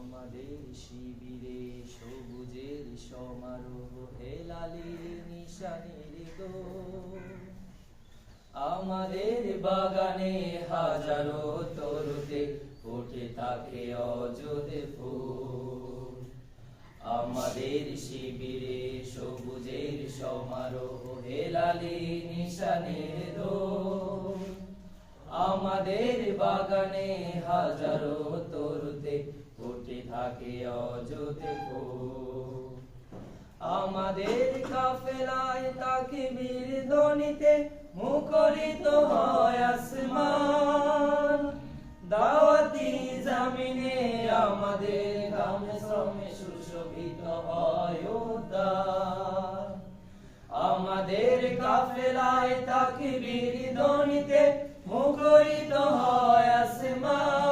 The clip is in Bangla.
আমাদের শিবিরে সবুজের সমারোহ হেলালি নিশানের দোল। আমাদের বাগানে হাজারো তরুতে ফুটে থাকে অযথা ফুল। আমাদের শিবিরে সবুজের সমারোহ হেলালি নিশানের দোল। আমাদের বাগানে হাজারো তরুতে ফুটে থাকে অযথা ফুল। আমাদের কাফেলায় তাকবীর ধ্বনিতে মুখরিত হয় আসমান। দাওয়াতি জামিনে আমাদের ঘামে শ্রমে সুশোভিত হয় উদ্যান। আমাদের কাফেলায় তাকবীর ধ্বনিতে মুখরিত হয় আসমান।